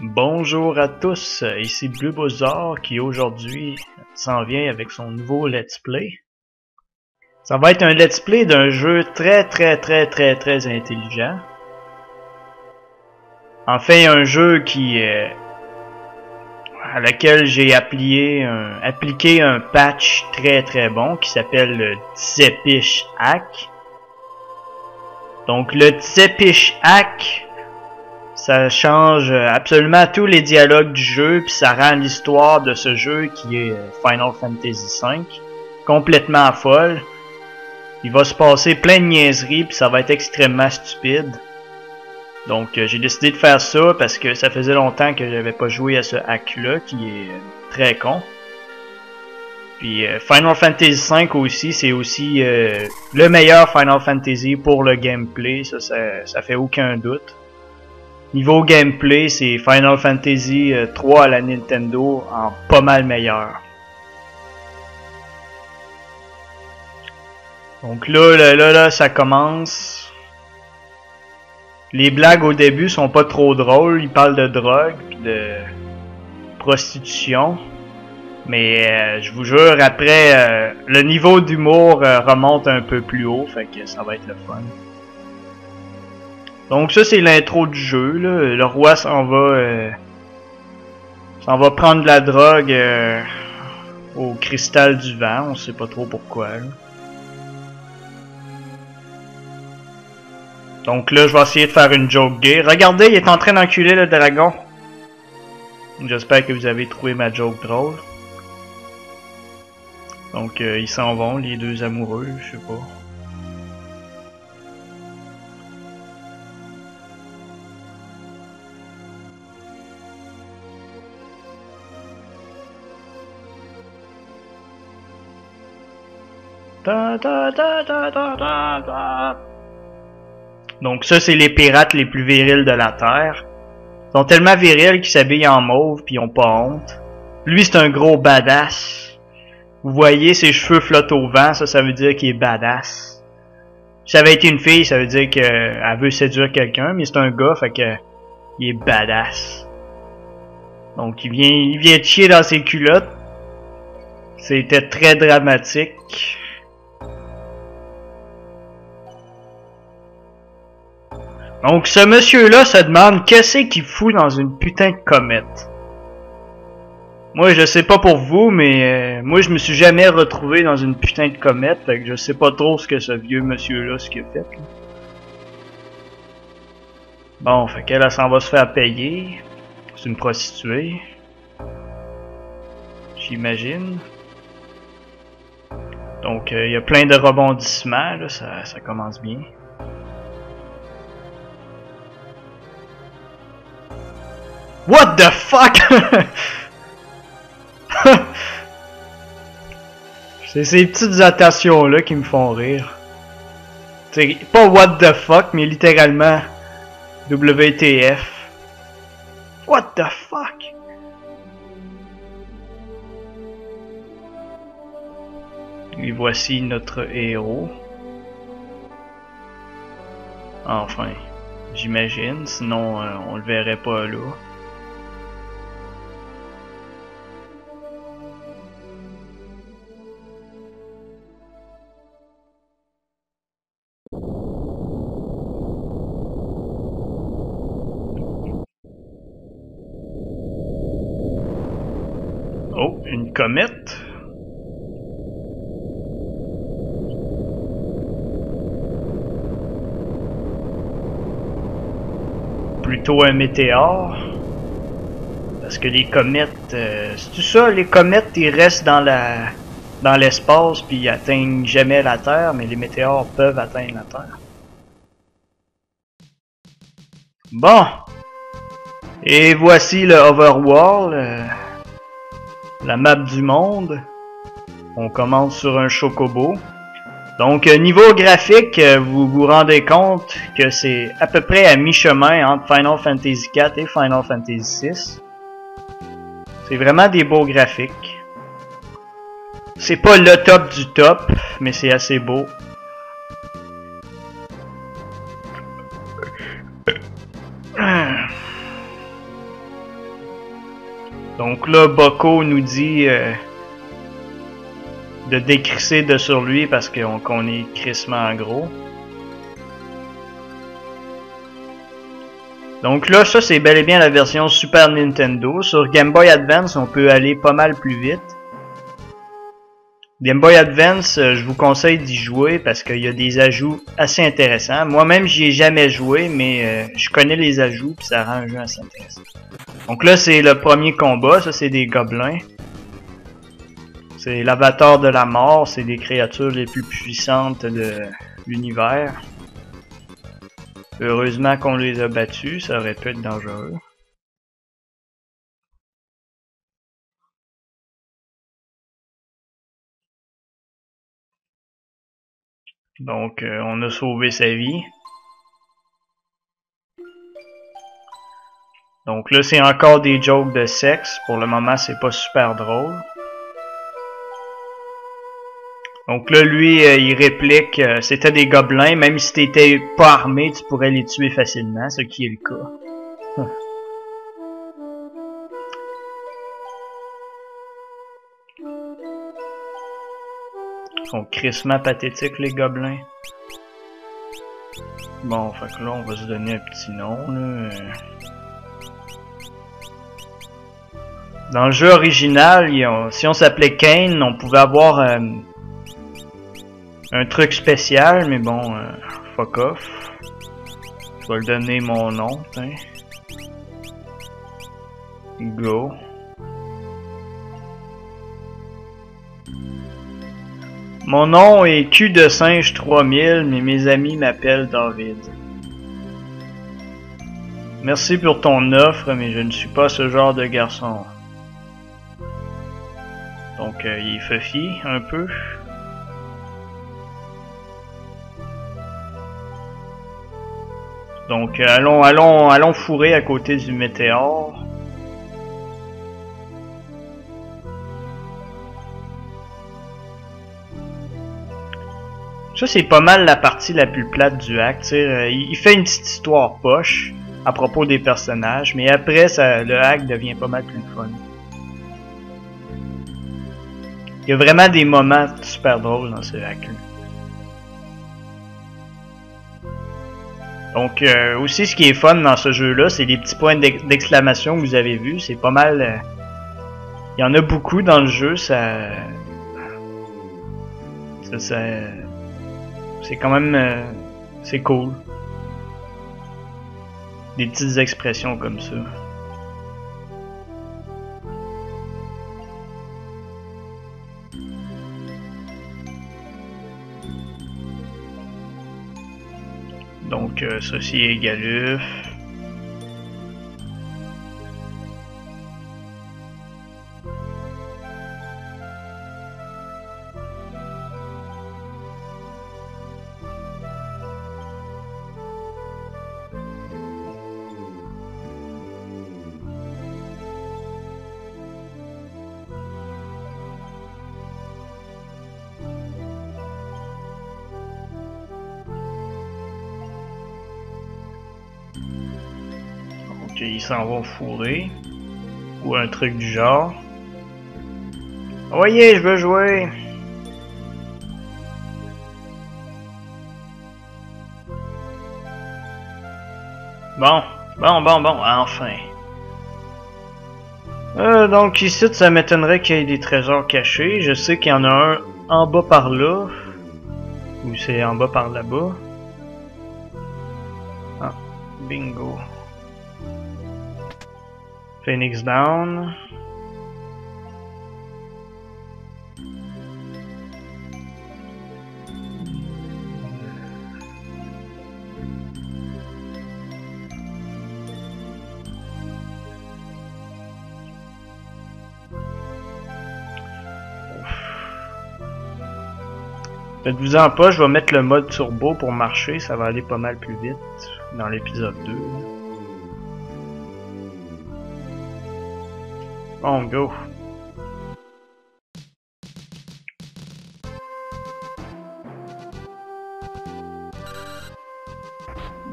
Bonjour à tous, ici Blubozor qui aujourd'hui s'en vient avec son nouveau let's play. Ça va être un let's play d'un jeu très intelligent. Enfin un jeu à laquelle j'ai appliqué un patch très bon qui s'appelle le Tsepish Hack. Donc le Tsepish Hack, ça change absolument tous les dialogues du jeu, puis ça rend l'histoire de ce jeu qui est Final Fantasy V complètement folle. Il va se passer plein de niaiseries, puis ça va être extrêmement stupide. Donc j'ai décidé de faire ça parce que ça faisait longtemps que j'avais pas joué à ce hack-là, qui est très con. Puis Final Fantasy V aussi, c'est aussi le meilleur Final Fantasy pour le gameplay, ça fait aucun doute. Niveau gameplay, c'est Final Fantasy 3 à la Nintendo en pas mal meilleur. Donc là, ça commence. Les blagues au début sont pas trop drôles. Ils parlent de drogue puis de prostitution. Mais je vous jure, après, le niveau d'humour remonte un peu plus haut. Fait que ça va être le fun. Donc ça c'est l'intro du jeu, là. Le roi s'en va prendre de la drogue au cristal du vent, on sait pas trop pourquoi. Là. Donc là je vais essayer de faire une joke gay. Regardez, il est en train d'enculer le dragon. J'espère que vous avez trouvé ma joke drôle. Donc ils s'en vont, les deux amoureux, je sais pas. Donc ça c'est les pirates les plus virils de la Terre. Ils sont tellement virils qu'ils s'habillent en mauve puis ils ont pas honte. Lui c'est un gros badass. Vous voyez ses cheveux flottent au vent, ça veut dire qu'il est badass. Si ça avait été une fille, ça veut dire qu'elle veut séduire quelqu'un, mais c'est un gars, fait que il est badass. Donc il vient de chier dans ses culottes. C'était très dramatique. Donc ce monsieur-là se demande qu'est-ce qu'il fout dans une putain de comète. Moi je sais pas pour vous, mais moi je me suis jamais retrouvé dans une putain de comète, fait que je sais pas trop ce que ce vieux monsieur-là ce qu'il a fait. Là. Bon, fait qu'elle s'en va se faire payer. C'est une prostituée. J'imagine. Donc il y a plein de rebondissements, là, ça commence bien. What the fuck? C'est ces petites attentions là qui me font rire. C'est pas what the fuck, mais littéralement WTF. What the fuck? Et voici notre héros. Enfin, j'imagine, sinon on le verrait pas là. Oh, une comète. Plutôt un météore. Parce que les comètes... c'est tout ça, les comètes ils restent dans l'espace puis ils atteignent jamais la Terre, mais les météores peuvent atteindre la Terre. Bon. Et voici le Overworld. La map du monde. On commence sur un chocobo. Donc niveau graphique, vous vous rendez compte que c'est à peu près à mi-chemin entre Final Fantasy IV et Final Fantasy VI. C'est vraiment des beaux graphiques. C'est pas le top du top, mais c'est assez beau. Donc là, Boko nous dit de décrisser de sur lui parce qu'on est crissement gros. Donc là, ça c'est bel et bien la version Super Nintendo. Sur Game Boy Advance, on peut aller pas mal plus vite. Game Boy Advance, je vous conseille d'y jouer parce qu'il y a des ajouts assez intéressants. Moi-même, j'y ai jamais joué, mais je connais les ajouts puis ça rend un jeu assez intéressant. Donc là, c'est le premier combat. Ça, c'est des gobelins. C'est l'avatar de la mort. C'est des créatures les plus puissantes de l'univers. Heureusement qu'on les a battus. Ça aurait pu être dangereux. Donc, on a sauvé sa vie. Donc là, c'est encore des jokes de sexe. Pour le moment, c'est pas super drôle. Donc là, lui, il réplique c'était des gobelins. Même si t'étais pas armé, tu pourrais les tuer facilement, ce qui est le cas. Ils sont crissement pathétiques, les gobelins. Bon, fait que là, on va se donner un petit nom, là. Dans le jeu original, si on s'appelait Kane, on pouvait avoir un truc spécial, mais bon, fuck off. Je vais le donner mon nom, t'in. Go. Mon nom est Cul de singe 3000, mais mes amis m'appellent David. Merci pour ton offre, mais je ne suis pas ce genre de garçon. Donc, il est fuffy un peu. Donc, allons fourrer à côté du météore. Ça, c'est pas mal la partie la plus plate du hack. Il fait une petite histoire poche à propos des personnages, mais après, le hack devient pas mal plus fun. Il y a vraiment des moments super drôles dans ce hack-là. Donc, aussi, ce qui est fun dans ce jeu-là, c'est les petits points d'exclamation que vous avez vus. C'est pas mal... il y en a beaucoup dans le jeu, c'est quand même... c'est cool. Des petites expressions comme ça. Donc, ceci est Galuf. Ok, ils s'en vont fourrer. Ou un truc du genre. Voyez, je veux jouer! Bon, enfin. Donc ici, ça m'étonnerait qu'il y ait des trésors cachés. Je sais qu'il y en a un en bas par là. Ou c'est en bas par là-bas. Ah, bingo. Phoenix Down. Faites-vous-en pas, je vais mettre le mode turbo pour marcher, ça va aller pas mal plus vite dans l'épisode 2. Bon, go!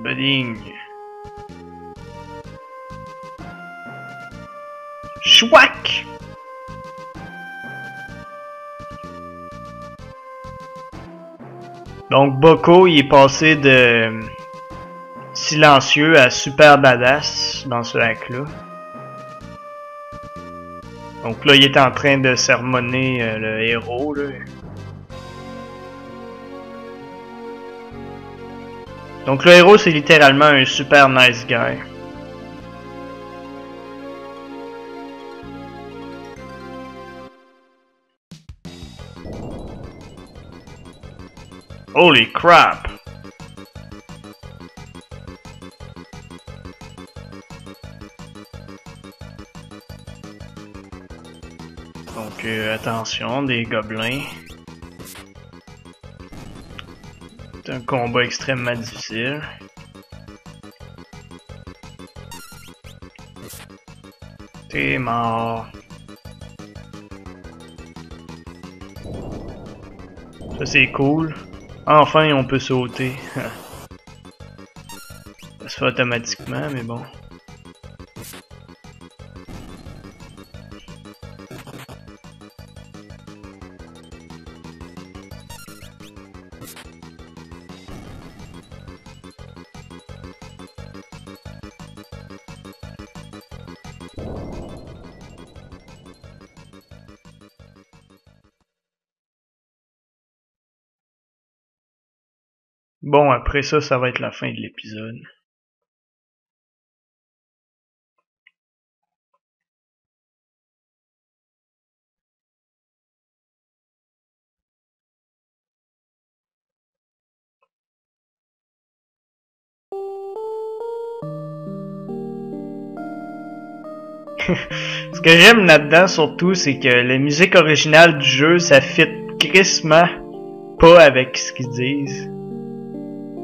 Budding! Chouac! Donc Boko, il est passé de silencieux à super badass dans ce hack-là. Donc là, il est en train de sermonner le héros, là. Donc le héros, c'est littéralement un super nice guy. Holy crap! Donc attention, des gobelins. C'est un combat extrêmement difficile. T'es mort. Ça c'est cool. Enfin on peut sauter. Ça se fait automatiquement mais bon. Bon, après ça, ça va être la fin de l'épisode. Ce que j'aime là-dedans surtout, c'est que la musique originale du jeu, ça fit crissement pas avec ce qu'ils disent.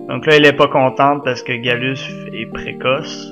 Donc là, elle est pas contente parce que Gallus est précoce.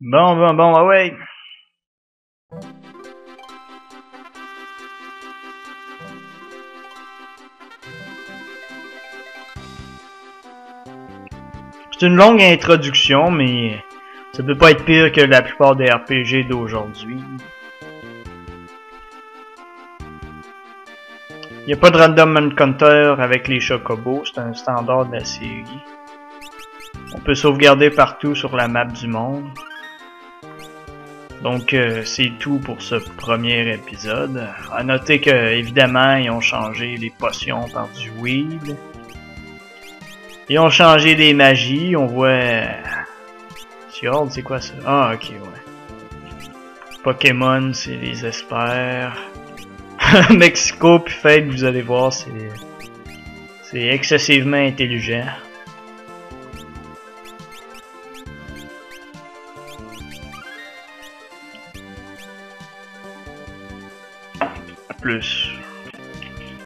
Bon, ouais. C'est une longue introduction, mais ça peut pas être pire que la plupart des RPG d'aujourd'hui. Il n'y a pas de random encounter avec les chocobos, c'est un standard de la série. On peut sauvegarder partout sur la map du monde. Donc c'est tout pour ce premier épisode. À noter que évidemment ils ont changé les potions par du weed. Ils ont changé des magies, on voit... Fjord, c'est quoi ça? Ah ok ouais. Pokémon, c'est les espères. Mexico puis Fate, vous allez voir, c'est excessivement intelligent. À plus.